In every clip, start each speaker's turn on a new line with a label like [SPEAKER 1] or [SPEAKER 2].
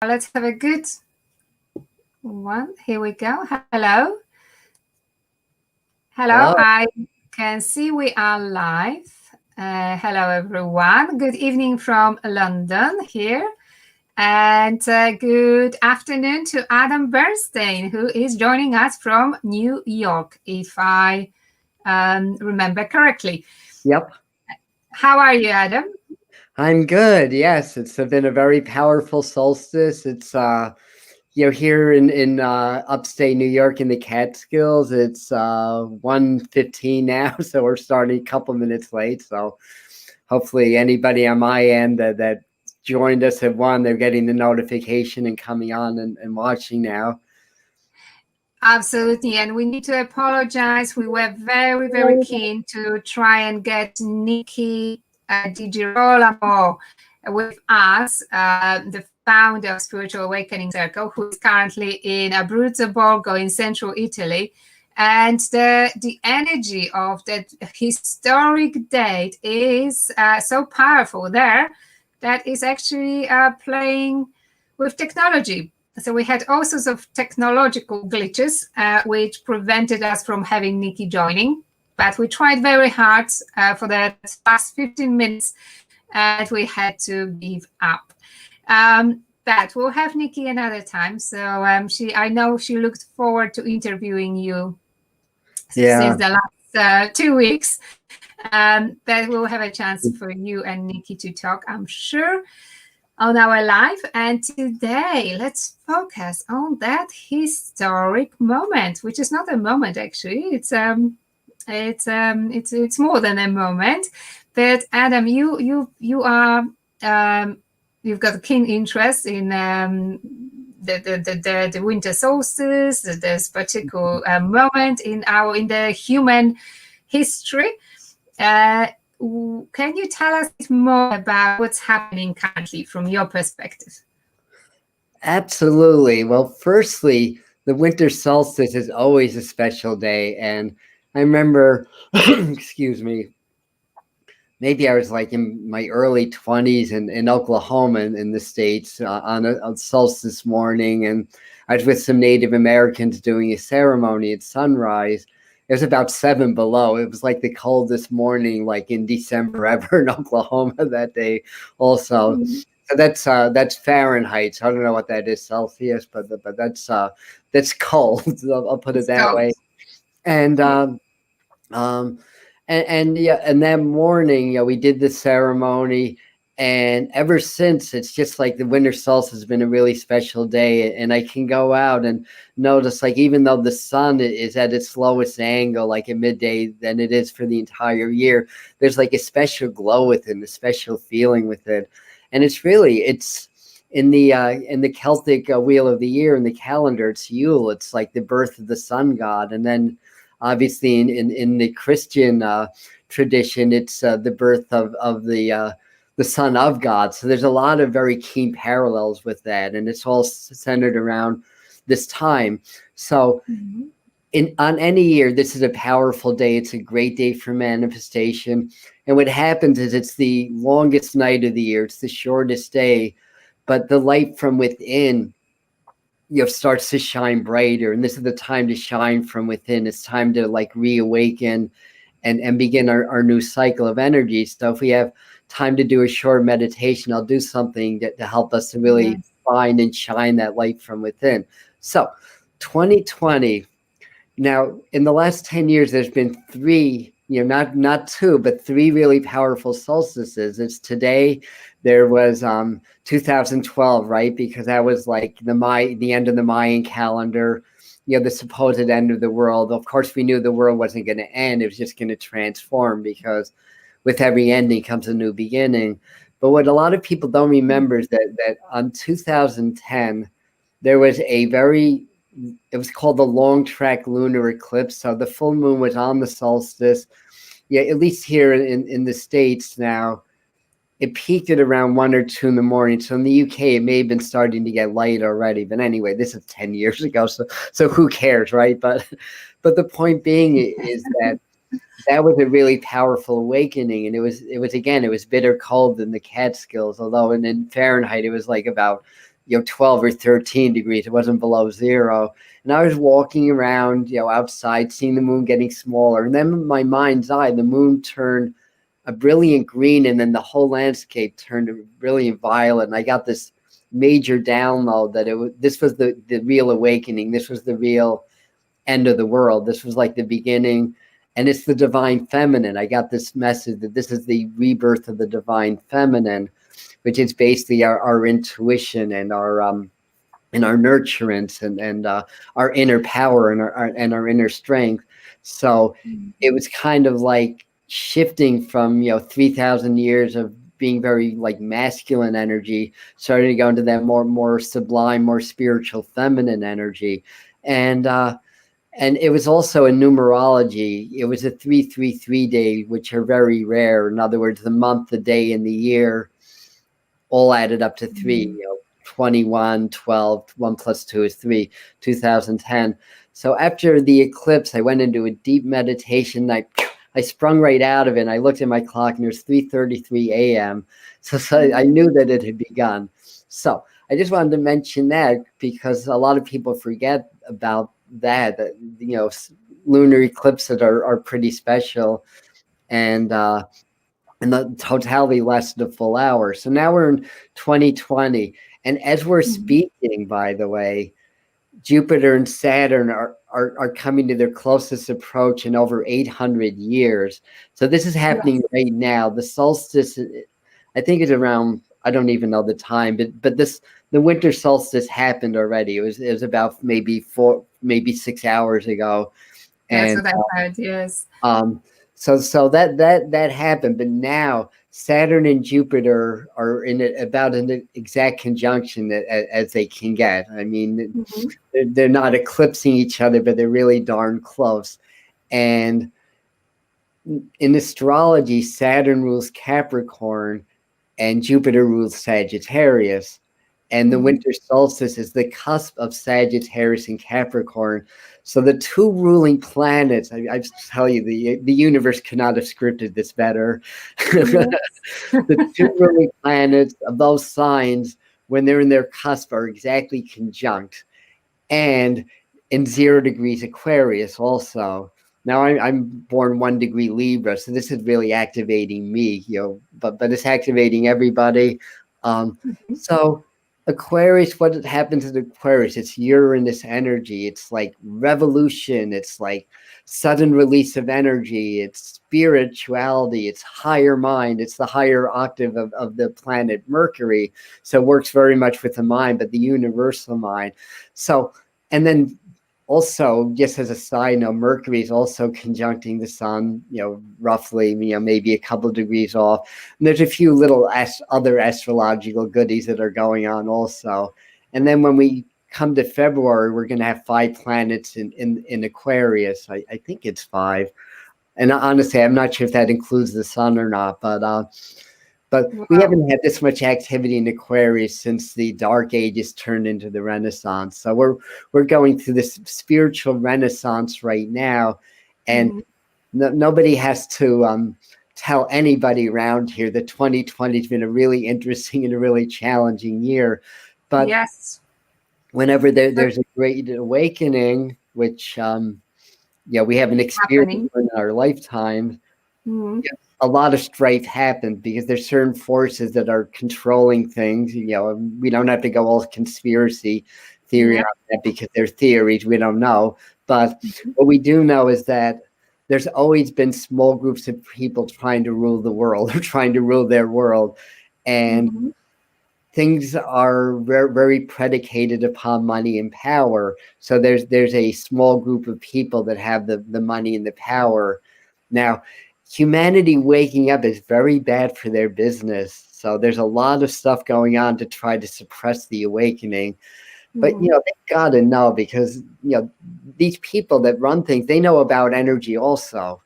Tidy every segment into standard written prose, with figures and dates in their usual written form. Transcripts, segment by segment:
[SPEAKER 1] Let's have a good one. Here we go. Hello. Hello. I can see we are live. Hello, everyone. Good evening from London here. And good afternoon to Adam Bernstein, who is joining us from New York, if I remember correctly.
[SPEAKER 2] Yep.
[SPEAKER 1] How are you, Adam?
[SPEAKER 2] I'm good. Yes, it's been a very powerful solstice. It's here in upstate New York in the Catskills. It's 1:15 now, so we're starting a couple minutes late. So hopefully anybody on my end that joined us at 1, they're getting the notification and coming on and watching now.
[SPEAKER 1] Absolutely, and we need to apologize. We were very, very keen to try and get Nikki Di Girolamo with us, the founder of Spiritual Awakening Circle, who is currently in Abruzzo Borgo in central Italy. And the energy of that historic date is so powerful there that is actually playing with technology. So we had all sorts of technological glitches, which prevented us from having Nikki joining. But we tried very hard for the last 15 minutes, and we had to give up. But we'll have Nikki another time. So I know she looked forward to interviewing you since the last 2 weeks. But we'll have a chance for you and Nikki to talk, I'm sure, on our live. And today let's focus on that historic moment, which is not a moment actually. It's more than a moment. But Adam, you are you've got a keen interest in the winter solstice, this particular moment in the human history. Can you tell us more about what's happening currently from your perspective?
[SPEAKER 2] Absolutely. Well, firstly, the winter solstice is always a special day. And I remember, excuse me, maybe I was like in my early 20s in Oklahoma in the States on a solstice morning. And I was with some Native Americans doing a ceremony at sunrise. It was about 7 below. It was like the coldest morning, like in December ever in Oklahoma that day. Also, so that's Fahrenheit. So I don't know what that is Celsius, but that's cold. I'll put it that way. And that morning, we did the ceremony. And ever since, it's just like the winter solstice has been a really special day. And I can go out and notice, like, even though the sun is at its lowest angle, like at midday, than it is for the entire year, there's like a special glow with it, a special feeling with it. And it's in the Celtic wheel of the year, in the calendar, it's Yule. It's like the birth of the sun god. And then obviously in the Christian tradition, it's the birth of the Son of God. So there's a lot of very keen parallels with that. And it's all centered around this time. So on any year, this is a powerful day. It's a great day for manifestation. And what happens is it's the longest night of the year. It's the shortest day. But the light from within starts to shine brighter. And this is the time to shine from within. It's time to like reawaken and begin our new cycle of energy. So if we have time to do a short meditation, I'll do something to help us to really find and shine that light from within. So 2020, now in the last 10 years, there's been 3, not 2, but 3 really powerful solstices. It's today. There was 2012, right? Because that was like the end of the Mayan calendar, the supposed end of the world. Of course, we knew the world wasn't going to end. It was just going to transform, because with every ending comes a new beginning. But what a lot of people don't remember is that on 2010, there was it was called the long track lunar eclipse. So the full moon was on the solstice. Yeah, at least here in the States now, it peaked at around 1 or 2 in the morning. So in the UK, it may have been starting to get light already. But anyway, this is 10 years ago. So who cares, right? But the point being is that was a really powerful awakening. And it was bitter cold in the Catskills, although in Fahrenheit, it was like about 12 or 13 degrees. It wasn't below zero. And I was walking around, outside, seeing the moon getting smaller. And then in my mind's eye, the moon turned a brilliant green, and then the whole landscape turned a brilliant violet. And I got this major download that this was the real awakening. This was the real end of the world. This was like the beginning, and it's the divine feminine. I got this message that this is the rebirth of the divine feminine, which is basically our intuition and our nurturance and our inner power and our inner strength. So it was kind of like shifting from 3,000 years of being very like masculine energy, starting to go into that more sublime, more spiritual feminine energy. And it was also in numerology. It was a 333 day, which are very rare. In other words, the month, the day, and the year all added up to 3. 21, 12, 1 plus 2 is 3, 2010. So after the eclipse, I went into a deep meditation. I sprung right out of it. And I looked at my clock, and it was 3:33 a.m. So I knew that it had begun. So I just wanted to mention that because a lot of people forget about that lunar eclipses are pretty special, and the totality lasted a full hour. So now we're in 2020, and as we're speaking, by the way, Jupiter and Saturn are coming to their closest approach in over 800 years. So this is happening right now. The solstice, I think, is around, I don't even know the time, but the winter solstice happened already. It was about maybe 6 hours ago.
[SPEAKER 1] That's what I heard. Yes.
[SPEAKER 2] So that happened, but now Saturn and Jupiter are in about an exact conjunction as they can get. I mean, they're not eclipsing each other, but they're really darn close. And in astrology, Saturn rules Capricorn and Jupiter rules Sagittarius. And the winter solstice is the cusp of Sagittarius and Capricorn. So the two ruling planets, I tell you, the universe could not have scripted this better. The two ruling planets of those signs, when they're in their cusp, are exactly conjunct. And in 0 degrees Aquarius also. Now I'm born 1 degree Libra, so this is really activating me, but it's activating everybody. So Aquarius, what happens in Aquarius? It's Uranus energy. It's like revolution. It's like sudden release of energy. It's spirituality. It's higher mind. It's the higher octave of the planet Mercury. So it works very much with the mind, but the universal mind. So, and then also, just as a side note, Mercury is also conjuncting the sun, roughly, maybe a couple of degrees off. And there's a few little other astrological goodies that are going on also. And then when we come to February, we're going to have 5 planets in Aquarius. I think it's 5. And honestly, I'm not sure if that includes the sun or not, but we haven't had this much activity in Aquarius since the Dark Ages turned into the Renaissance. So we're going through this spiritual renaissance right now, and nobody has to tell anybody around here that 2020 has been a really interesting and a really challenging year. But whenever there's a great awakening, which we haven't experienced in our lifetime, a lot of strife happens because there's certain forces that are controlling things. We don't have to go all conspiracy theory on that because they're theories. We don't know. But what we do know is that there's always been small groups of people trying to rule the world or trying to rule their world. And things are very, very predicated upon money and power. So there's a small group of people that have the money and the power. Now, humanity waking up is very bad for their business. So there's a lot of stuff going on to try to suppress the awakening. But, they got to know because, these people that run things, they know about energy also.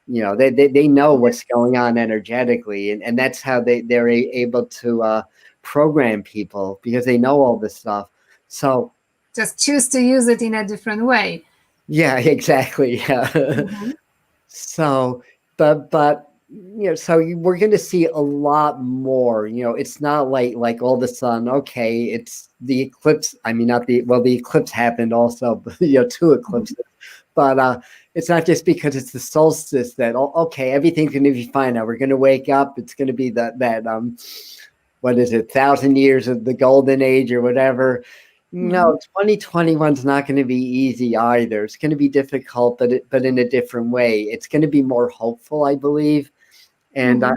[SPEAKER 2] They know what's going on energetically. And that's how they're able to program people because they know all this stuff. So
[SPEAKER 1] just choose to use it in a different way.
[SPEAKER 2] Yeah, exactly. Yeah. So, but so we're going to see a lot more. It's not like all of a sudden, okay, it's the eclipse. I mean, not the eclipse happened also, but, 2 eclipses. But it's not just because it's the solstice that, okay, everything's going to be fine now. We're going to wake up. It's going to be that what is it, 1,000 years of the golden age or whatever. No, 2021 is not going to be easy either. It's going to be difficult, but in a different way. It's going to be more hopeful, I believe. And I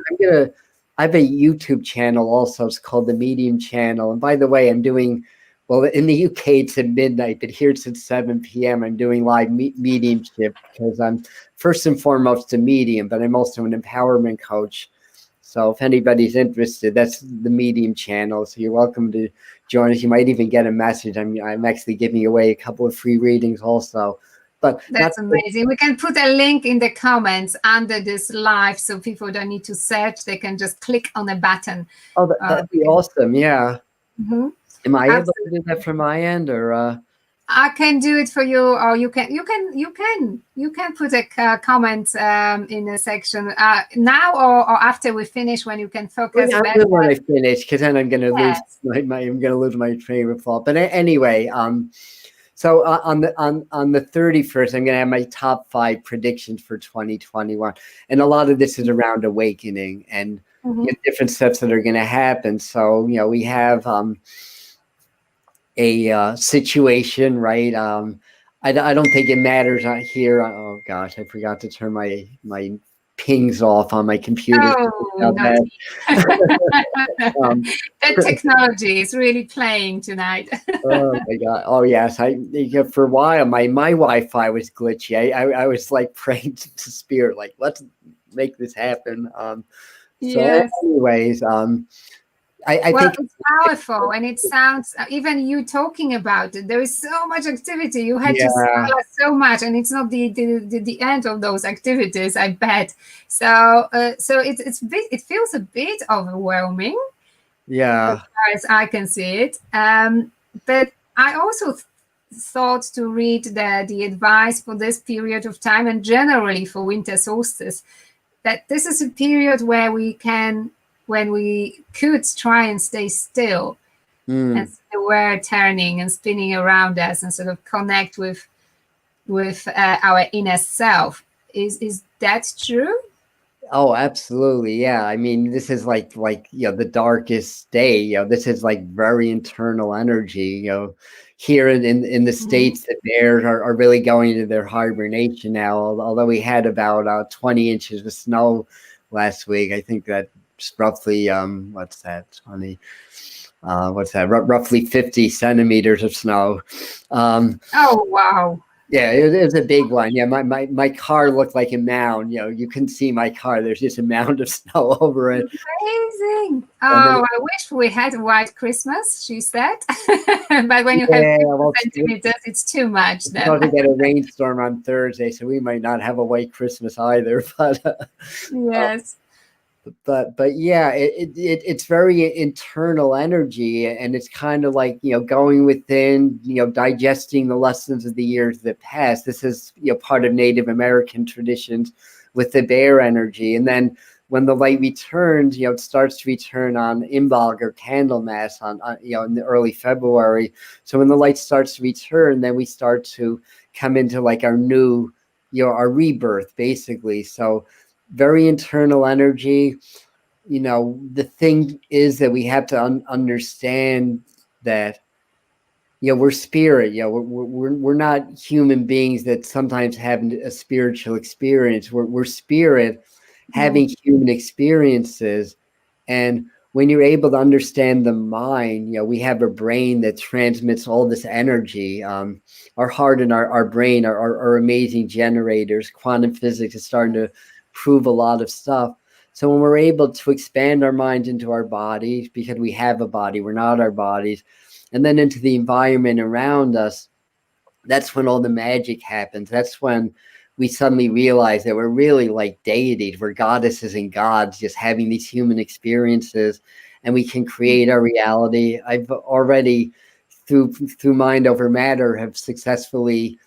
[SPEAKER 2] have a YouTube channel also. It's called the Medium Channel. And by the way, I'm doing, well, in the UK it's at midnight, but here it's at 7 p.m. I'm doing live mediumship because I'm first and foremost a medium, but I'm also an empowerment coach. So if anybody's interested, that's the Medium Channel. So you're welcome to join us. You might even get a message. I'm actually giving away a couple of free readings also. But
[SPEAKER 1] that's amazing. We can put a link in the comments under this live, so people don't need to search. They can just click on a button.
[SPEAKER 2] Oh, that'd be awesome. Yeah.
[SPEAKER 1] Mm-hmm.
[SPEAKER 2] Am I able to do that from my end, or?
[SPEAKER 1] I can do it for you, or you can put a comment in a section now or after we finish, when you can focus.
[SPEAKER 2] When I finish, because then I'm going to lose I'm going to lose my train of thought. But anyway, so on the 31st, I'm going to have my top 5 predictions for 2021, and a lot of this is around awakening and different steps that are going to happen. So we have a situation, right? I don't think it matters here. Oh gosh, I forgot to turn my pings off on my computer.
[SPEAKER 1] Oh, that technology is really playing tonight.
[SPEAKER 2] Oh my god! Oh yes, for a while my Wi-Fi was glitchy. I was like praying to spirit, like, let's make this happen.
[SPEAKER 1] Yes.
[SPEAKER 2] So anyways, I think
[SPEAKER 1] it's powerful, and it sounds, even you talking about it, there is so much activity. You had to tell us so much, and it's not the end of those activities, I bet. So it feels a bit overwhelming.
[SPEAKER 2] Yeah,
[SPEAKER 1] as far as I can see it. But I also thought to read the advice for this period of time, and generally for winter solstice, that this is a period where when we could try and stay still and see the world turning and spinning around us, and sort of connect with our inner self. Is that true?
[SPEAKER 2] Oh, absolutely. Yeah. I mean, this is like the darkest day. This is like very internal energy. Here in the States, the bears are really going into their hibernation now. Although we had about 20 inches of snow last week. I think that roughly what's that, 20 roughly 50 centimeters of snow.
[SPEAKER 1] Oh wow.
[SPEAKER 2] Yeah, it was a big one. Yeah, my car looked like a mound. You couldn't see my car. There's just a mound of snow over it.
[SPEAKER 1] Amazing. Oh, I wish we had a white Christmas, she said. But when you have 50 centimeters, it's too much.
[SPEAKER 2] We're going to get a rainstorm on Thursday, so we might not have a white Christmas either. But
[SPEAKER 1] yes.
[SPEAKER 2] But yeah, it's very internal energy, and it's kind of like going within, digesting the lessons of the years that passed. This is part of Native American traditions with the bear energy, and then when the light returns, it starts to return on Imbolc or Candlemas on in the early February. So when the light starts to return, then we start to come into like our new, our rebirth, basically. So very internal energy. The thing is that we have to understand that we're spirit. We're not human beings that sometimes have a spiritual experience. We're spirit having human experiences. And when you're able to understand the mind, we have a brain that transmits all this energy. Our heart and our brain are amazing generators. Quantum physics is starting to prove a lot of stuff. So when we're able to expand our minds into our bodies, because we have a body, we're not our bodies, and then into the environment around us, that's when all the magic happens. That's when we suddenly realize that we're really like deities. We're goddesses and gods, just having these human experiences, and we can create our reality. I've already, through mind over matter, have successfully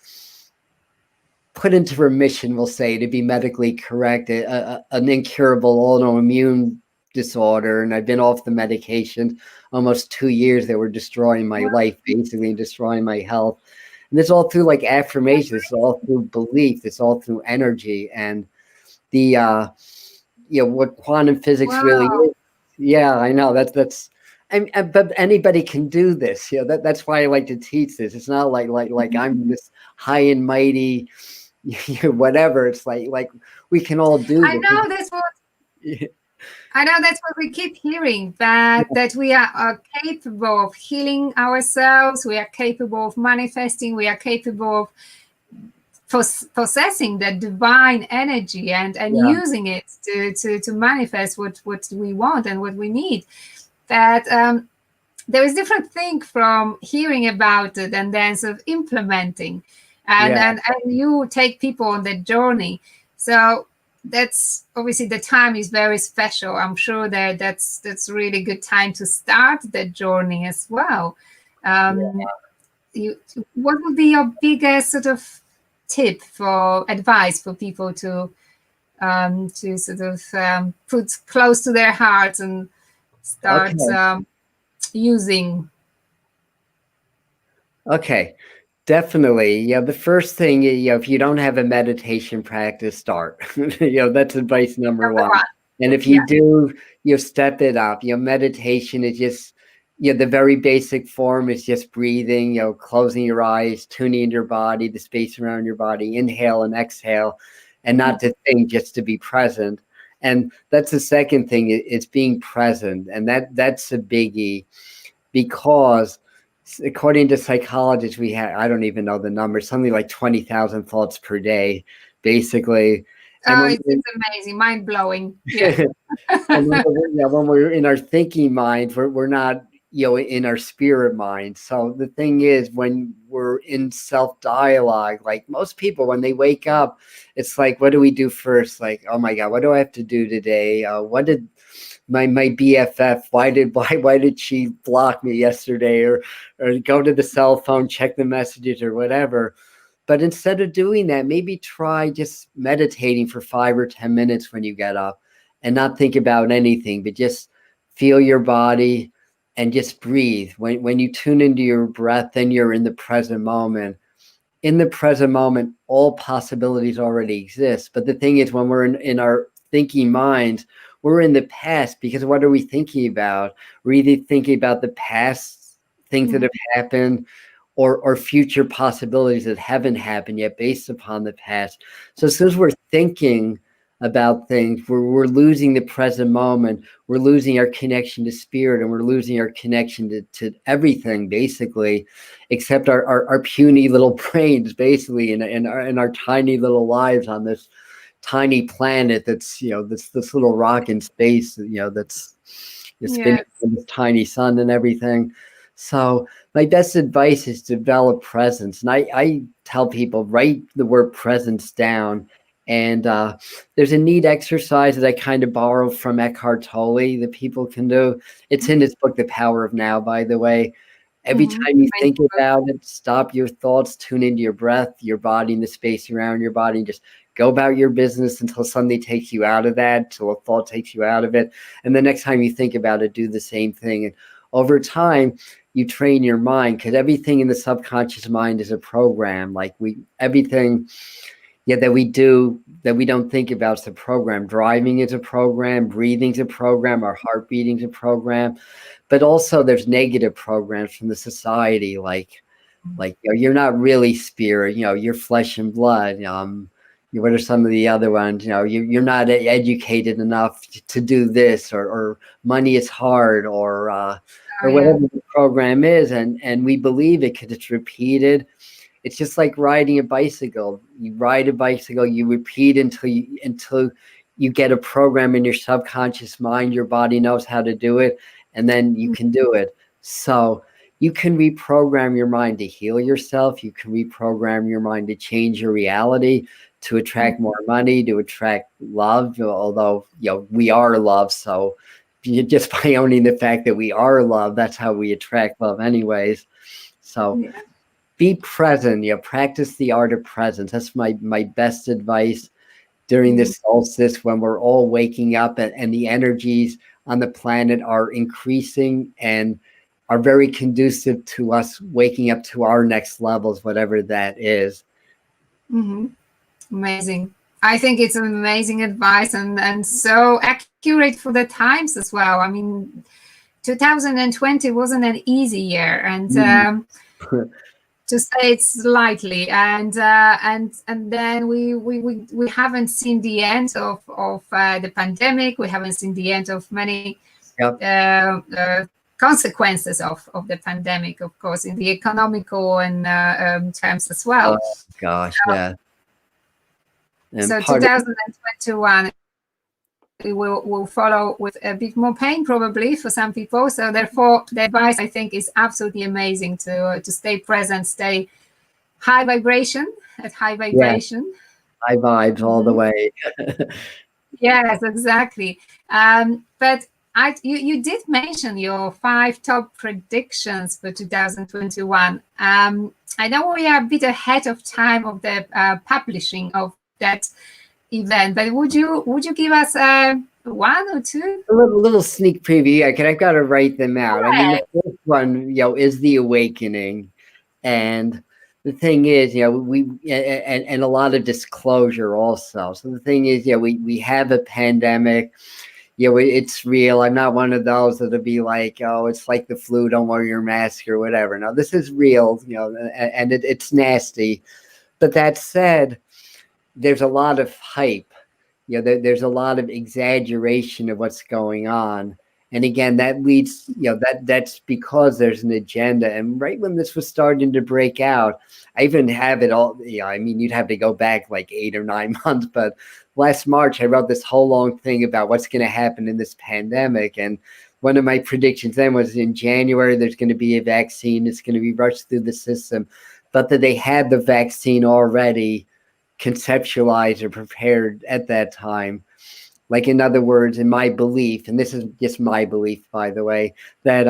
[SPEAKER 2] put into remission, we'll say, to be medically correct, an incurable autoimmune disorder, and I've been off the medication almost 2 years that were destroying my life, basically, and destroying my health. And it's all through like affirmation. It's all through belief. It's all through energy. And the what quantum physics really is. Yeah, I know that's. But anybody can do this. That's why I like to teach this. It's not like I'm this high and mighty, whatever. It's like we can all do this.
[SPEAKER 1] I know that's what we keep hearing, that we are capable of healing ourselves. We are capable of manifesting. We are capable of possessing that divine energy and using it to manifest what we want and what we need. That there is different thing from hearing about it and then sort of implementing, and you take people on that journey. So that's obviously the time is very special. I'm sure that's really good time to start that journey as well. What would be your biggest sort of tip for advice for people to sort of put close to their hearts and start using?
[SPEAKER 2] Okay, definitely. Yeah, the first thing, if you don't have a meditation practice, start. That's advice number one. And if you do, step it up. Meditation is just, the very basic form is just breathing, closing your eyes, tuning into your body, the space around your body, inhale and exhale, and not to think, just to be present. And that's the second thing, it's being present. And that's a biggie, because according to psychologists, we have, I don't even know the number, something like 20,000 thoughts per day, basically.
[SPEAKER 1] And it's amazing, mind-blowing. Yeah.
[SPEAKER 2] And when we're in our thinking mind, we're not, in our spirit mind. So the thing is, when we're in self-dialogue, like most people, when they wake up, it's like, what do we do first? Like, oh my God, what do I have to do today? What did my BFF, why did she block me yesterday, or go to the cell phone, check the messages or whatever. But instead of doing that, maybe try just meditating for 5 or 10 minutes when you get up, and not think about anything, but just feel your body and just breathe. When you tune into your breath, then you're in the present moment. In the present moment, all possibilities already exist. But the thing is, when we're in our thinking minds, we're in the past, because what are we thinking about? We're either thinking about the past things that have happened, or future possibilities that haven't happened yet based upon the past. So as soon as we're thinking about things, we're losing the present moment. We're losing our connection to spirit, and we're losing our connection to everything, basically, except our puny little brains, basically, in our tiny little lives on this tiny planet that's this little rock in space, that's spinning on this tiny sun and everything. So my best advice is develop presence. And I tell people, write the word presence down. And there's a neat exercise that I kind of borrow from Eckhart Tolle that people can do. It's in his book, The Power of Now, by the way. Every time you think about it, stop your thoughts, tune into your breath, your body, and the space around your body, and just go about your business until something takes you out of that, till a thought takes you out of it. And the next time you think about it, do the same thing. And over time, you train your mind, because everything in the subconscious mind is a program. Like everything that we do that we don't think about is a program. Driving is a program, breathing is a program, our heart beating is a program. But also there's negative programs from the society, like you're not really spirit, you're flesh and blood. What are some of the other ones? You're not educated enough to do this, or money is hard, or whatever the program is, and we believe it because it's repeated. It's just like riding a bicycle. You ride a bicycle, you repeat until you get a program in your subconscious mind. Your body knows how to do it, and then you can do it. So you can reprogram your mind to heal yourself. You can reprogram your mind to change your reality, to attract more money, to attract love. Although we are love, so just by owning the fact that we are love, that's how we attract love, anyways. So be present. Practice the art of presence. That's my best advice during this solstice, when we're all waking up and the energies on the planet are increasing and are very conducive to us waking up to our next levels, whatever that is.
[SPEAKER 1] Amazing. I think it's an amazing advice, and so accurate for the times as well. I mean, 2020 wasn't an easy year, and to say it slightly, and then we haven't seen the end of the pandemic. We haven't seen the end of many consequences of the pandemic, of course, in the economical and terms as well.
[SPEAKER 2] Oh, gosh, yeah. And
[SPEAKER 1] so 2021 will follow with a bit more pain probably for some people. So therefore, the advice, I think, is absolutely amazing to stay present, stay high vibration, at high vibration.
[SPEAKER 2] Yeah. High vibes all the way.
[SPEAKER 1] Yes, exactly. But you did mention your 5 top predictions for 2021. I know we are a bit ahead of time of the publishing of that event, but would you give us 1 or 2?
[SPEAKER 2] A little sneak preview. I've got to write them out. I mean, the first one, is the awakening, and the thing is, we and a lot of disclosure also. So the thing is, we have a pandemic. It's real. I'm not one of those that'll be like, oh, it's like the flu, don't wear your mask or whatever. No, this is real, and it's nasty. But that said, there's a lot of hype. There's a lot of exaggeration of what's going on. And again, that leads, that's because there's an agenda. And right when this was starting to break out, I even have it all, I mean, you'd have to go back like 8 or 9 months, but last March, I wrote this whole long thing about what's going to happen in this pandemic. And one of my predictions then was in January, there's going to be a vaccine. It's going to be rushed through the system, but that they had the vaccine already conceptualized or prepared at that time. Like, in other words, in my belief, and this is just my belief, by the way, that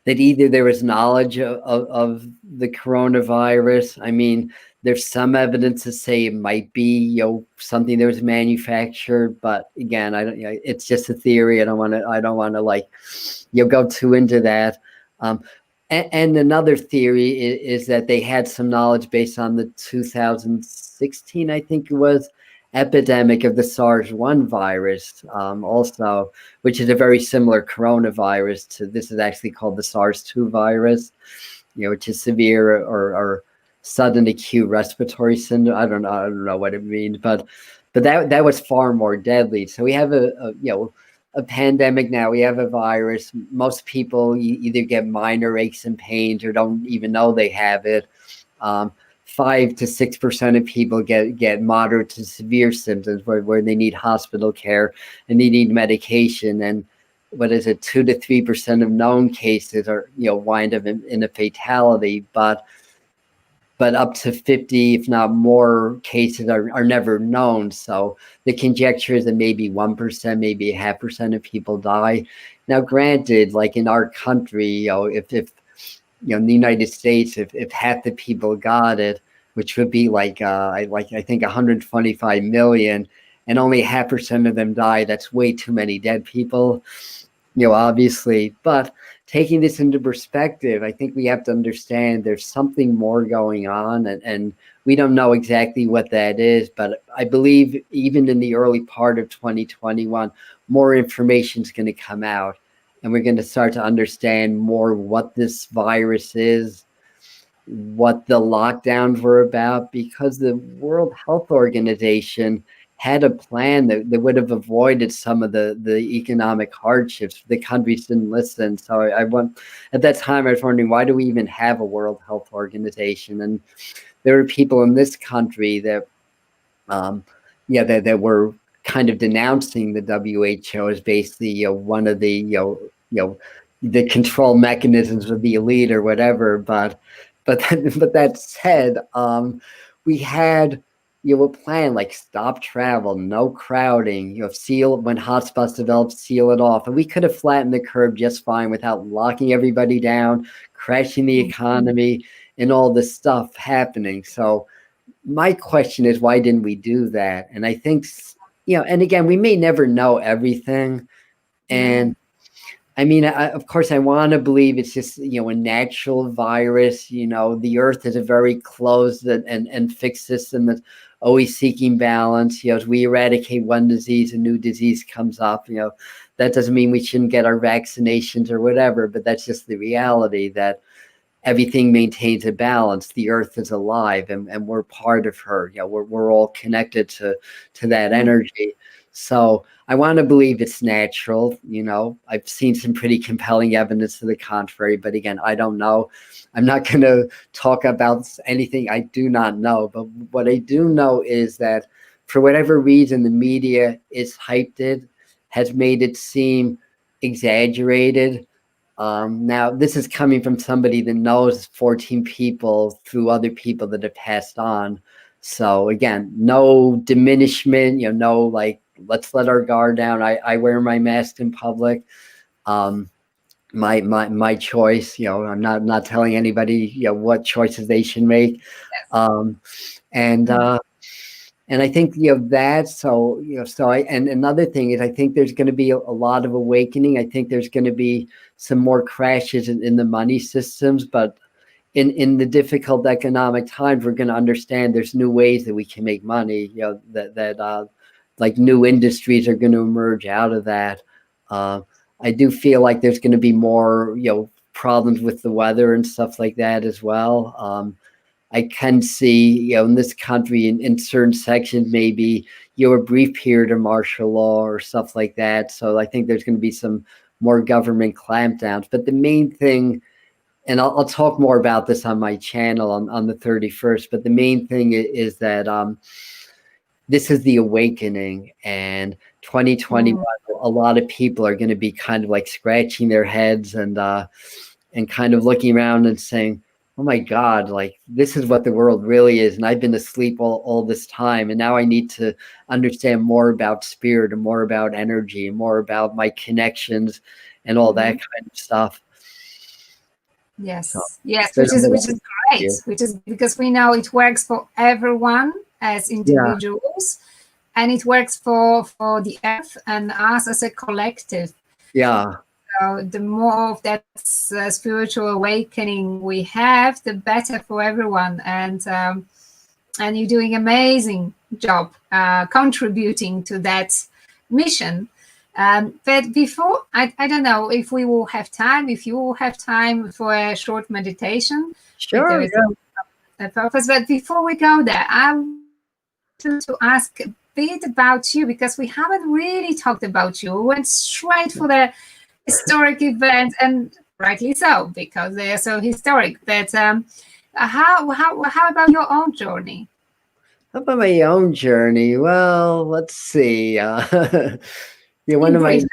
[SPEAKER 2] that either there was knowledge of the coronavirus. I mean, there's some evidence to say it might be something that was manufactured, but again, I don't. It's just a theory. I don't want to like go too into that. And another theory is that they had some knowledge based on the 2016, I think it was, epidemic of the SARS-1 virus, also, which is a very similar coronavirus to this. Is actually called the SARS-2 virus, which is severe or sudden acute respiratory syndrome. I don't know what it means, but that was far more deadly. So we have a pandemic now. We have a virus. Most people either get minor aches and pains or don't even know they have it. 5 to 6% of people get moderate to severe symptoms where they need hospital care and they need medication. And 2 to 3% of known cases are wind up in a fatality, but up to 50, if not more, cases are never known. So the conjecture is that maybe 1%, maybe 0.5% of people die. Now, granted, like in our country, if in the United States, if half the people got it, which would be I think 125 million, and only 0.5% of them die, that's way too many dead people, obviously. But taking this into perspective, I think we have to understand there's something more going on, and we don't know exactly what that is. But I believe even in the early part of 2021, more information is going to come out, and we're going to start to understand more what this virus is, what the lockdowns were about, because the World Health Organization had a plan that would have avoided some of the economic hardships. The countries didn't listen. So at that time, I was wondering, why do we even have a World Health Organization? And there were people in this country that, that were kind of denouncing the WHO as basically one of the the control mechanisms of the elite or whatever. But that said, we had a plan like stop travel, no crowding, seal when hotspots develop, seal it off. And we could have flattened the curve just fine without locking everybody down, crashing the economy, and all this stuff happening. So my question is, why didn't we do that? And I think, and again, we may never know everything. And I mean, of course, I want to believe it's just, a natural virus. The earth is a very closed and fixed system that's always seeking balance. As we eradicate one disease, a new disease comes up. That doesn't mean we shouldn't get our vaccinations or whatever, but that's just the reality that everything maintains a balance. The earth is alive, and we're part of her. We're all connected to that energy. So I want to believe it's natural. I've seen some pretty compelling evidence to the contrary, but again, I don't know. I'm not going to talk about anything I do not know. But what I do know is that for whatever reason, the media is hyped it, has made it seem exaggerated. Now, this is coming from somebody that knows 14 people through other people that have passed on. So again, no diminishment, no like, let's let our guard down. I wear my mask in public. My choice, I'm not telling anybody, what choices they should make. And I think, that, so, and another thing is, I think there's going to be a lot of awakening. I think there's going to be some more crashes in the money systems, but in the difficult economic times, we're going to understand there's new ways that we can make money, that like new industries are going to emerge out of that. I do feel like there's going to be more, problems with the weather and stuff like that as well. I can see, in this country, in certain sections, maybe, a brief period of martial law or stuff like that. So I think there's going to be some more government clampdowns. But the main thing, and I'll talk more about this on my channel on the 31st, but the main thing is that this is the awakening, and 2021, a lot of people are going to be kind of like scratching their heads and kind of looking around and saying, oh my God, like this is what the world really is. And I've been asleep all this time. And now I need to understand more about spirit and more about energy and more about my connections and all that kind of stuff.
[SPEAKER 1] Yes, so, yes, which is great, which is because we know it works for everyone as individuals, and it works for the earth and us as a collective.
[SPEAKER 2] Yeah.
[SPEAKER 1] So the more of that spiritual awakening we have, the better for everyone. And you're doing an amazing job contributing to that mission. But before, I don't know if we will have time, if you will have time for a short meditation.
[SPEAKER 2] Sure.
[SPEAKER 1] A purpose. But before we go there, I want to ask a bit about you, because we haven't really talked about you. We went straight for the historic events, and rightly so, because they are so historic. But how about your own journey?
[SPEAKER 2] How about my own journey? Well, let's see. One of my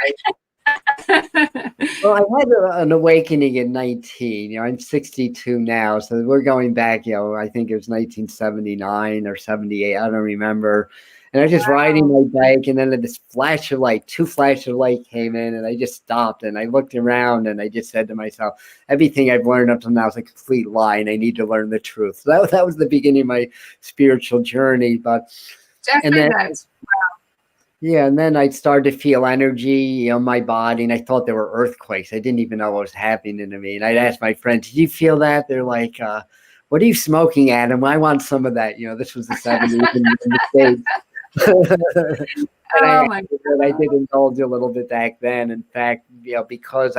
[SPEAKER 2] well, I had an awakening at 19. I'm 62 now, so we're going back. I think it was 1979 or 78. I don't remember. And I was just riding my bike, and then this flash of light, two flashes of light came in, and I just stopped, and I looked around, and I just said to myself, everything I've learned up to now is a complete lie, and I need to learn the truth. So that was the beginning of my spiritual journey. But
[SPEAKER 1] and then,
[SPEAKER 2] yeah, and then I started to feel energy, my body, and I thought there were earthquakes. I didn't even know what was happening to me. And I'd ask my friends, did you feel that? They're like, what are you smoking, Adam? I want some of that. This was the 70s in the States. I did indulge a little bit back then. In fact, because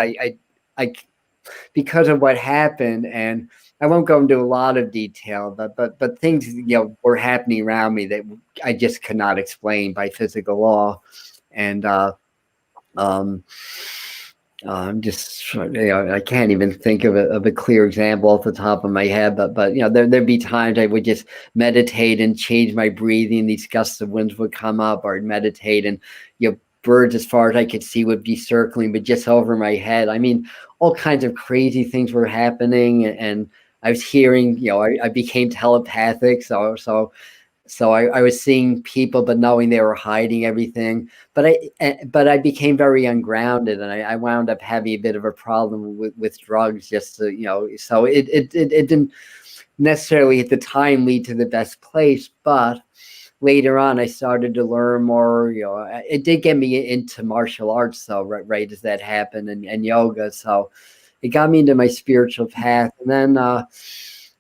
[SPEAKER 2] because of what happened, and I won't go into a lot of detail, but things were happening around me that I just could not explain by physical law, and I'm just I can't even think of a clear example off the top of my head, but there'd be times I would just meditate and change my breathing. These gusts of winds would come up, or I'd meditate, and birds as far as I could see would be circling, but just over my head. I mean, all kinds of crazy things were happening, and I was hearing, I became telepathic. So I was seeing people, but knowing they were hiding everything. But I became very ungrounded, and I wound up having a bit of a problem with drugs. Just to, so it didn't. necessarily at the time lead to the best place, but later on I started to learn more. It did get me into martial arts, though, right as that happened, and yoga. So it got me into my spiritual path. And then I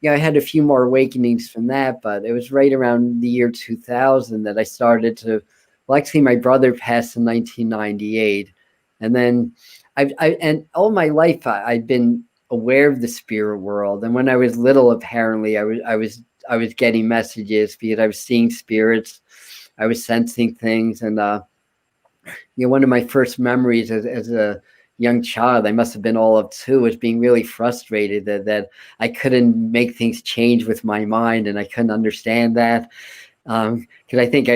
[SPEAKER 2] had a few more awakenings from that, but it was right around the year 2000 that I started to, well, actually my brother passed in 1998. And then and all my life I've been aware of the spirit world. And when I was little, apparently I was getting messages because I was seeing spirits, I was sensing things. And one of my first memories as a young child, I must have been all of 2, was being really frustrated that I couldn't make things change with my mind, and I couldn't understand that. Because I think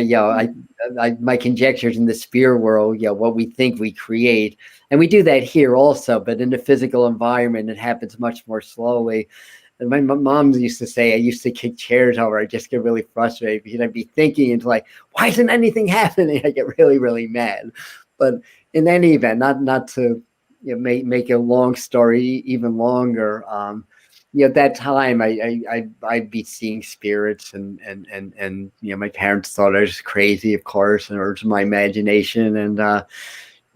[SPEAKER 2] my conjectures in the spirit world, what we think we create, and we do that here also, but in the physical environment, it happens much more slowly. And my mom used to say I used to kick chairs over. I just get really frustrated because I'd be thinking, and like, why isn't anything happening? I get really, really mad. But in any event, not to make a long story even longer. At that time, I'd be seeing spirits, and my parents thought I was crazy, of course, and it was my imagination.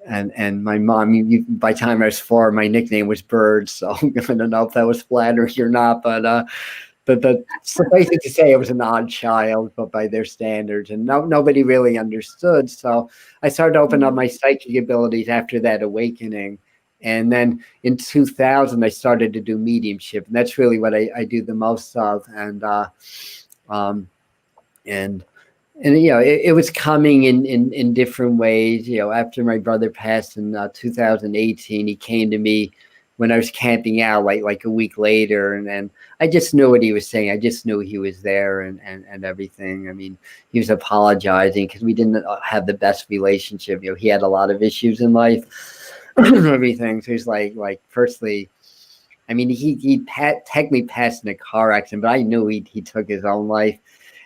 [SPEAKER 2] And my mom, by the time I was 4, my nickname was Bird. So I don't know if that was flattering or not, but suffice it to say, I was an odd child, but by their standards, and nobody really understood. So I started to open up my psychic abilities after that awakening. And then in 2000, I started to do mediumship, and that's really what I do the most of. And it was coming in different ways. After my brother passed in 2018, he came to me when I was camping out, like a week later, and I just knew what he was saying. I just knew he was there and everything. I mean, he was apologizing because we didn't have the best relationship. He had a lot of issues in life. Everything. So he's like, firstly, I mean, he technically passed in a car accident, but I knew he took his own life.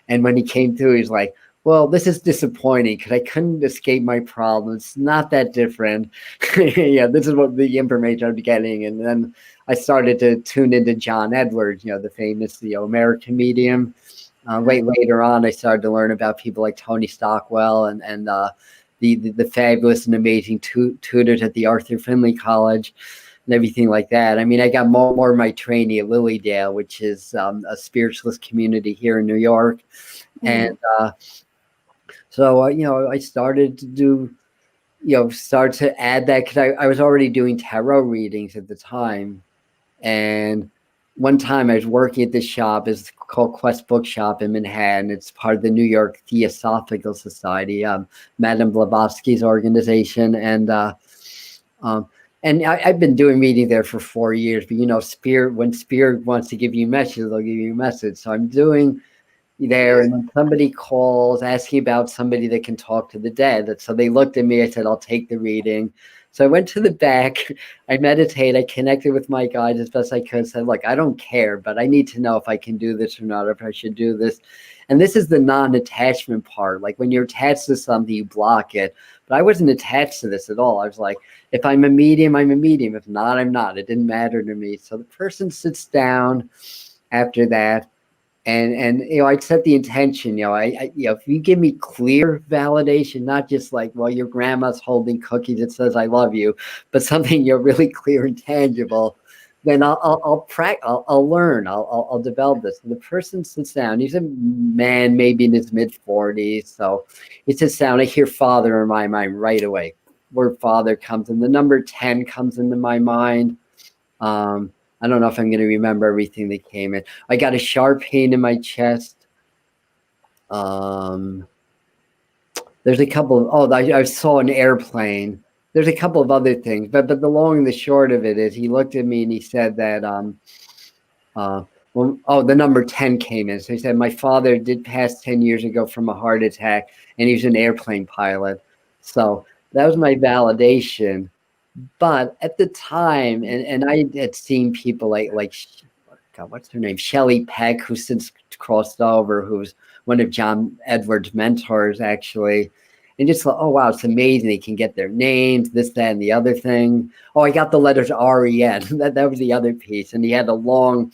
[SPEAKER 2] And when he came to, he's like, well, this is disappointing because I couldn't escape my problems. It's not that different. This is what the information I'm getting. And then I started to tune into John Edwards, the famous, American medium. Later on, I started to learn about people like Tony Stockwell and the fabulous and amazing tutors at the Arthur Findlay College and everything like that. I mean, I got more of my training at Lilydale, which is a spiritualist community here in New York. And so, I started to do, start to add that because I was already doing tarot readings at the time. And one time I was working at this shop. It's called Quest Bookshop in Manhattan. It's part of the New York Theosophical Society, Madame Blavatsky's organization. And I've been doing reading there for 4 years. But when spirit wants to give you a message, they'll give you a message. So I'm doing there, and then somebody calls asking about somebody that can talk to the dead. So they looked at me. I said, I'll take the reading. So I went to the back, I meditate, I connected with my guides as best I could, said, look, I don't care, but I need to know if I can do this or not, if I should do this. And this is the non-attachment part. Like when you're attached to something, you block it. But I wasn't attached to this at all. I was like, if I'm a medium, I'm a medium. If not, I'm not. It didn't matter to me. So the person sits down after that. And I set the intention, if you give me clear validation, not just like, well, your grandma's holding cookies that says I love you, but something really clear and tangible, then I'll learn, I'll develop this. And the person sits down. He's a man, maybe in his mid-40s. So he sits down. I hear father in my mind right away. Word father comes in. The number 10 comes into my mind. I don't know if I'm going to remember everything that came in. I got a sharp pain in my chest. There's a couple of, I saw an airplane. There's a couple of other things, but the long and the short of it is he looked at me and he said that, the number 10 came in. So he said, my father did pass 10 years ago from a heart attack, and he was an airplane pilot. So that was my validation. But at the time, and I had seen people like God, what's her name? Shelley Peck, who's since crossed over, who's one of John Edwards' mentors, actually. And just thought, oh, wow, it's amazing. They can get their names, this, that, and the other thing. Oh, I got the letters REN. That was the other piece. And he had a long,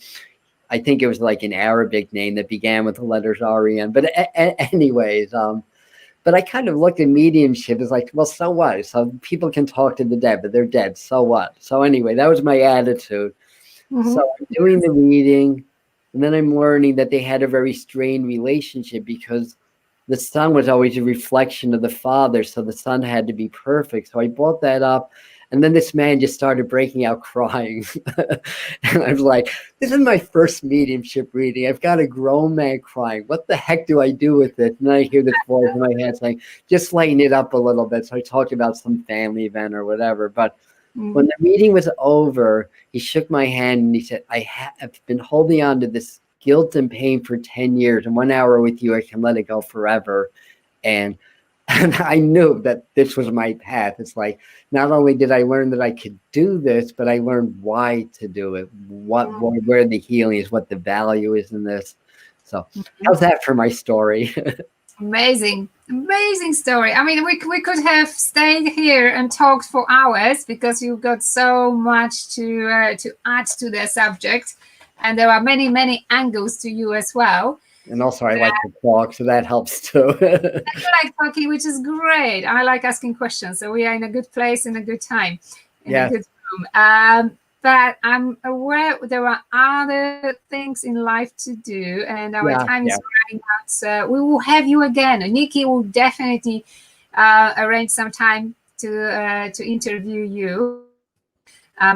[SPEAKER 2] I think it was like an Arabic name that began with the letters REN. But anyways, but I kind of looked at mediumship as like, well, so what? So people can talk to the dead, but they're dead. So what? So anyway, that was my attitude. So I'm doing the reading, and then I'm learning that they had a very strained relationship because the son was always a reflection of the father. So the son had to be perfect. So I brought that up. And then this man just started breaking out crying. And I was like, this is my first mediumship reading. I've got a grown man crying. What the heck do I do with it? And then I hear this voice in my head saying, just lighten it up a little bit. So I talked about some family event or whatever. But when the meeting was over, he shook my hand and he said, I have been holding on to this guilt and pain for 10 years. And 1 hour with you, I can let it go forever. And I knew that this was my path. It's like, not only did I learn that I could do this, but I learned why to do it, where the healing is, what the value is in this. So how's that for my story?
[SPEAKER 1] Amazing story. I mean, we could have stayed here and talked for hours because you've got so much to add to the subject, and there are many angles to you as well.
[SPEAKER 2] And also, I like to talk, so that helps too.
[SPEAKER 1] I like talking, which is great. I like asking questions, so we are in a good place, in a good time, in a good room. But I'm aware there are other things in life to do, and our time is running out. So we will have you again. Nikki will definitely arrange some time to interview you.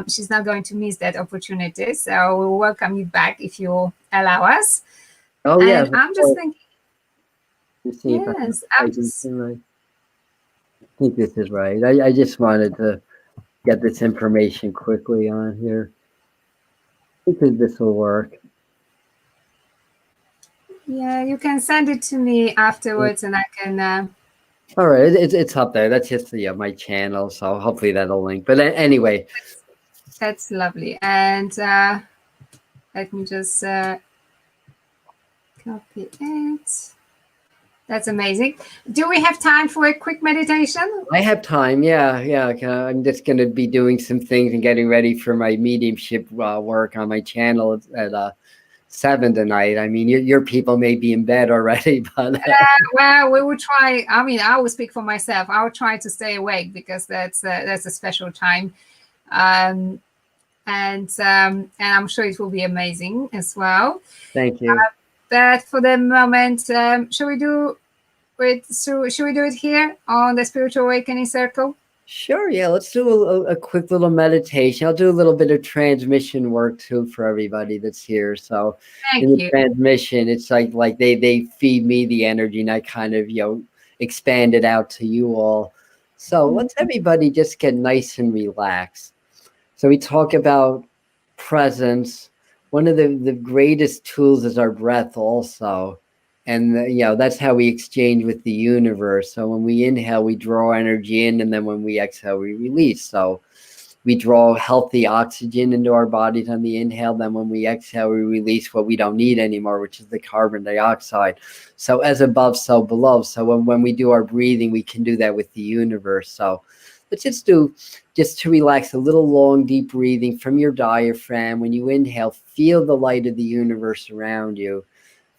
[SPEAKER 1] She's not going to miss that opportunity. So we'll welcome you back if you allow us.
[SPEAKER 2] Oh,
[SPEAKER 1] and
[SPEAKER 2] yeah.
[SPEAKER 1] I'm just thinking.
[SPEAKER 2] Yes, I think this is right. I just wanted to get this information quickly on here. I think this will work.
[SPEAKER 1] Yeah, you can send it to me afterwards, and I can.
[SPEAKER 2] All right, it's up there. That's just my channel, so hopefully that'll link. But anyway,
[SPEAKER 1] that's lovely. And let me just copy it. That's amazing. Do we have time for a quick meditation?
[SPEAKER 2] I have time. Yeah. I'm just going to be doing some things and getting ready for my mediumship work on my channel at 7 tonight. I mean, your people may be in bed already, but
[SPEAKER 1] well, we will try. I mean, I will speak for myself. I will try to stay awake because that's a special time, and I'm sure it will be amazing as well.
[SPEAKER 2] Thank you.
[SPEAKER 1] But for the moment, should we do it here on the Spiritual Awakening Circle?
[SPEAKER 2] Sure. Yeah. Let's do a quick little meditation. I'll do a little bit of transmission work too for everybody that's here. So in the transmission, it's like they feed me the energy and I kind of, expand it out to you all. So let's everybody just get nice and relaxed. So we talk about presence. One of the greatest tools is our breath also. And, that's how we exchange with the universe. So when we inhale, we draw energy in. And then when we exhale, we release. So we draw healthy oxygen into our bodies on the inhale. Then when we exhale, we release what we don't need anymore, which is the carbon dioxide. So as above, so below. So when we do our breathing, we can do that with the universe. So let's just to relax a little long, deep breathing from your diaphragm. When you inhale, feel the light of the universe around you.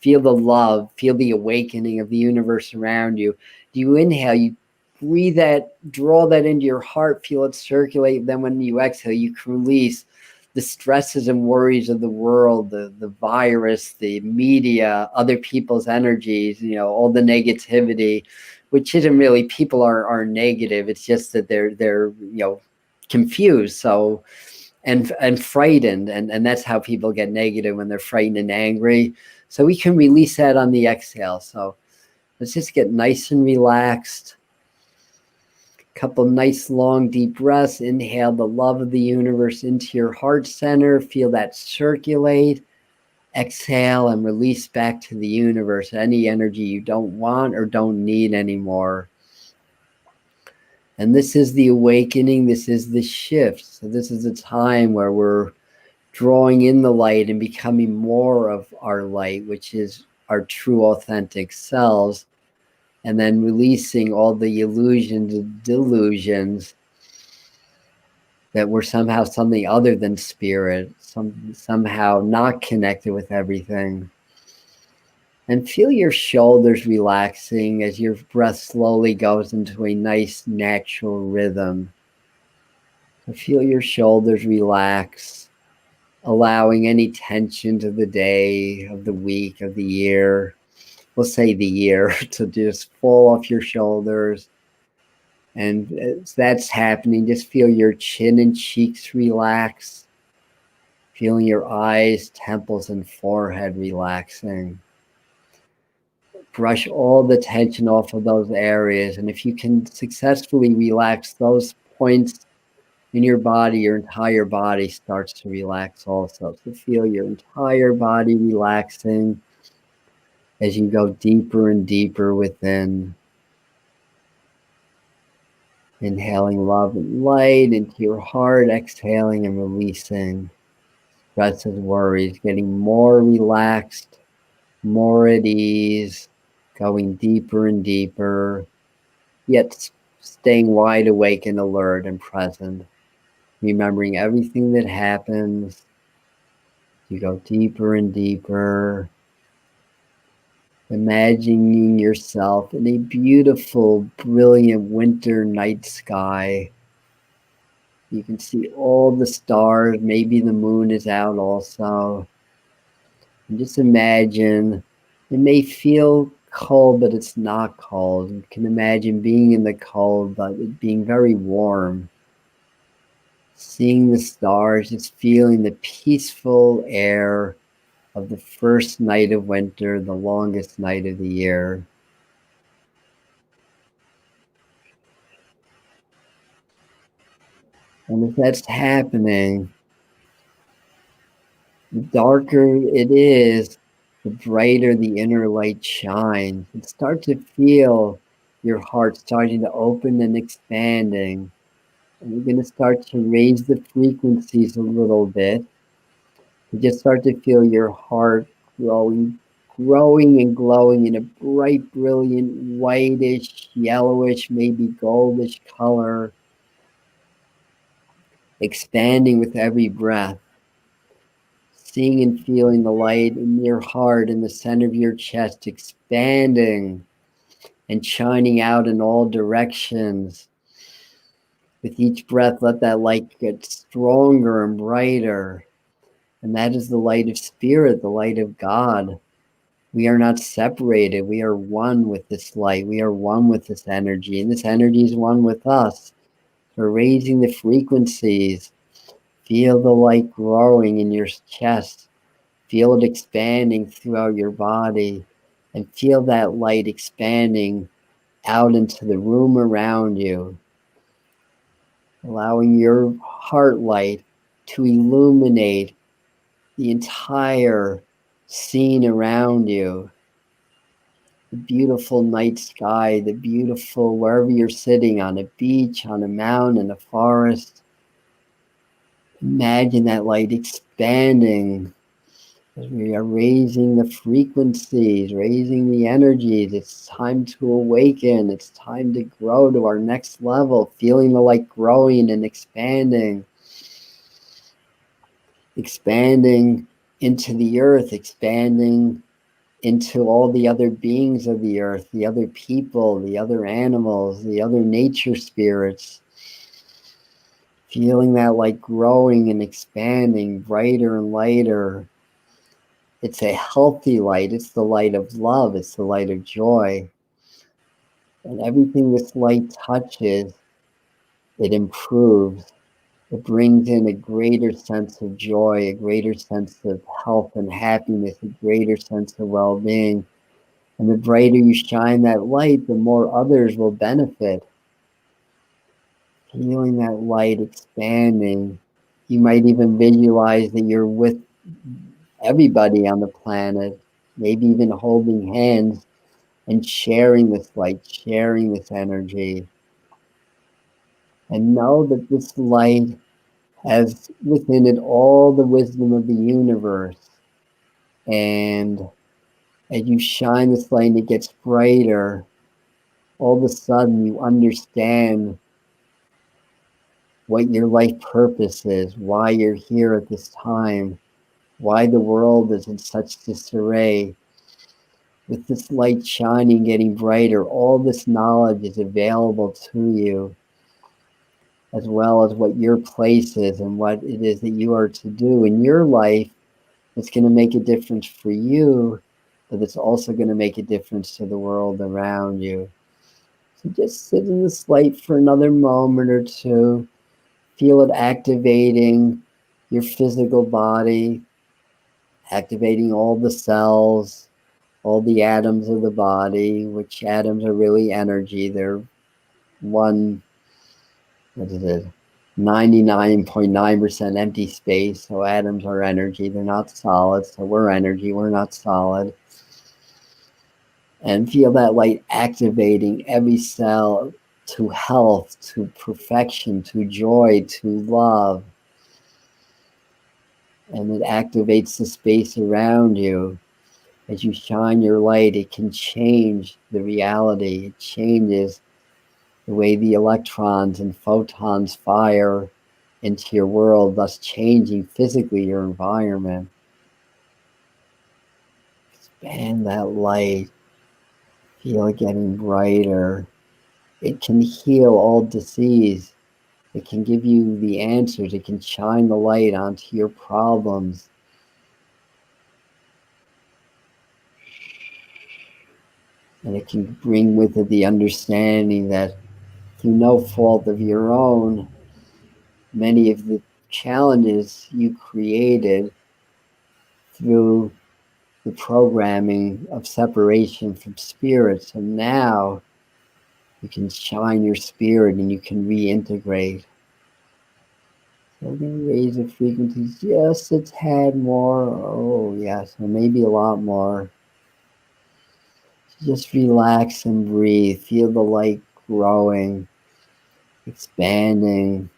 [SPEAKER 2] Feel the love, feel the awakening of the universe around you. You inhale, you breathe that, draw that into your heart, feel it circulate. Then when you exhale, you can release the stresses and worries of the world, the virus, the media, other people's energies, all the negativity, which isn't really, people are negative. It's just that they're confused. So, and frightened. And that's how people get negative, when they're frightened and angry. So we can release that on the exhale. So let's just get nice and relaxed. Couple nice, long, deep breaths. Inhale the love of the universe into your heart center. Feel that circulate. Exhale and release back to the universe any energy you don't want or don't need anymore. And this is the awakening. This is the shift. So this is a time where we're drawing in the light and becoming more of our light, which is our true authentic selves, and then releasing all the illusions and delusions. that we're somehow something other than spirit, somehow not connected with everything. And feel your shoulders relaxing as your breath slowly goes into a nice natural rhythm. So feel your shoulders relax, allowing any tension of the day, of the week, of the year, we'll say the year, to just fall off your shoulders. And as that's happening, just feel your chin and cheeks relax, feeling your eyes, temples, and forehead relaxing. Brush all the tension off of those areas. And if you can successfully relax those points in your body, your entire body starts to relax also. So feel your entire body relaxing as you go deeper and deeper within. Inhaling love and light into your heart, exhaling and releasing stress and worries, getting more relaxed, more at ease, going deeper and deeper, yet staying wide awake and alert and present, remembering everything that happens. You go deeper and deeper, imagining yourself in a beautiful, brilliant winter night sky. You can see all the stars, maybe the moon is out also. And just imagine, it may feel cold, but it's not cold. You can imagine being in the cold, but it being very warm. Seeing the stars, just feeling the peaceful air of the first night of winter, the longest night of the year. And if that's happening, the darker it is, the brighter the inner light shines. And start to feel your heart starting to open and expanding. And you're going to start to raise the frequencies a little bit. You just start to feel your heart growing and glowing in a bright, brilliant, whitish, yellowish, maybe goldish color, expanding with every breath. Seeing and feeling the light in your heart, in the center of your chest, expanding and shining out in all directions. With each breath, let that light get stronger and brighter. And that is the light of spirit, the light of God. We are not separated. We are one with this light. We are one with this energy. And this energy is one with us. We're raising the frequencies. Feel the light growing in your chest. Feel it expanding throughout your body. And feel that light expanding out into the room around you. Allowing your heart light to illuminate the entire scene around you. The beautiful night sky, the beautiful wherever you're sitting, on a beach, on a mountain, in a forest. Imagine that light expanding as we are raising the frequencies, raising the energies. It's time to awaken. It's time to grow to our next level, feeling the light growing and expanding. Expanding into the earth, expanding into all the other beings of the earth, the other people, the other animals, the other nature spirits. Feeling that light growing and expanding, brighter and lighter. It's a healthy light. It's the light of love. It's the light of joy. And everything this light touches, it improves. It brings in a greater sense of joy, a greater sense of health and happiness, a greater sense of well-being. And the brighter you shine that light, the more others will benefit. Feeling that light expanding. You might even visualize that you're with everybody on the planet, maybe even holding hands and sharing this light, sharing this energy. And know that this light has within it all the wisdom of the universe. And as you shine this light and it gets brighter, all of a sudden you understand what your life purpose is, why you're here at this time, why the world is in such disarray. With this light shining, getting brighter, all this knowledge is available to you, as well as what your place is and what it is that you are to do in your life. It's going to make a difference for you, but it's also going to make a difference to the world around you. So just sit in this light for another moment or two. Feel it activating your physical body, activating all the cells, all the atoms of the body, which atoms are really energy. They're 99.9% empty space. So atoms are energy. They're not solid. So we're energy. We're not solid. And feel that light activating every cell to health, to perfection, to joy, to love. And it activates the space around you. As you shine your light, it can change the reality. It changes the way the electrons and photons fire into your world, thus changing physically your environment. Expand that light. Feel it getting brighter. It can heal all disease. It can give you the answers. It can shine the light onto your problems. And it can bring with it the understanding that through no fault of your own, many of the challenges you created through the programming of separation from spirit. So now you can shine your spirit and you can reintegrate. So we're going to raise the frequencies just a tad more. Oh, yes, or maybe a lot more. Just relax and breathe. Feel the light growing, expanding,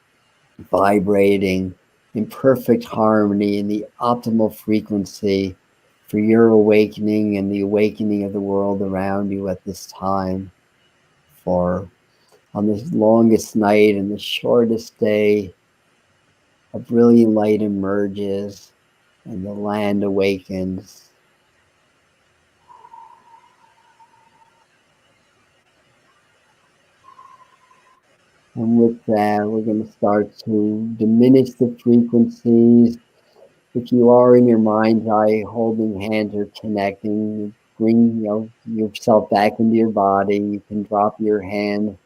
[SPEAKER 2] vibrating in perfect harmony in the optimal frequency for your awakening and the awakening of the world around you at this time. For on this longest night and the shortest day, a brilliant light emerges and the land awakens. And with that, we're going to start to diminish the frequencies. If you are in your mind's eye, holding hands or connecting, bring yourself back into your body. You can drop your hand.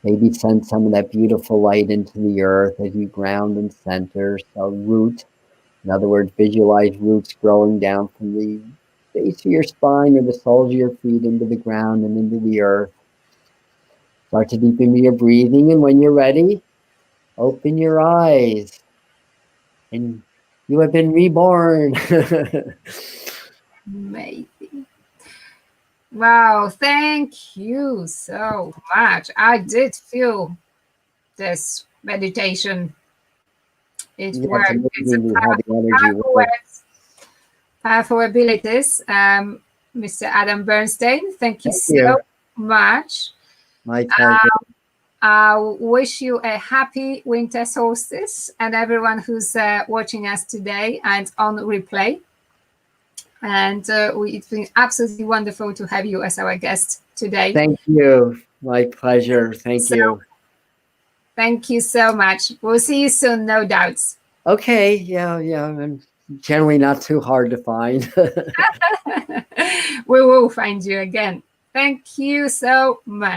[SPEAKER 2] Maybe send some of that beautiful light into the earth as you ground and center. So root, in other words, visualize roots growing down from the base of your spine or the soles of your feet into the ground and into the earth. Start to deepen your breathing, and when you're ready, open your eyes. And you have been reborn.
[SPEAKER 1] Amazing. Wow, thank you so much. I did feel this meditation. It worked. It's a powerful abilities. Mr. Adam Bernstein, thank you so much.
[SPEAKER 2] My pleasure.
[SPEAKER 1] I wish you a happy winter solstice, and everyone who's watching us today and on replay. And it's been absolutely wonderful to have you as our guest today.
[SPEAKER 2] Thank you. My pleasure. Thank you.
[SPEAKER 1] Thank you so much. We'll see you soon, no doubts.
[SPEAKER 2] Okay. Yeah. I'm generally not too hard to find.
[SPEAKER 1] We will find you again. Thank you so much.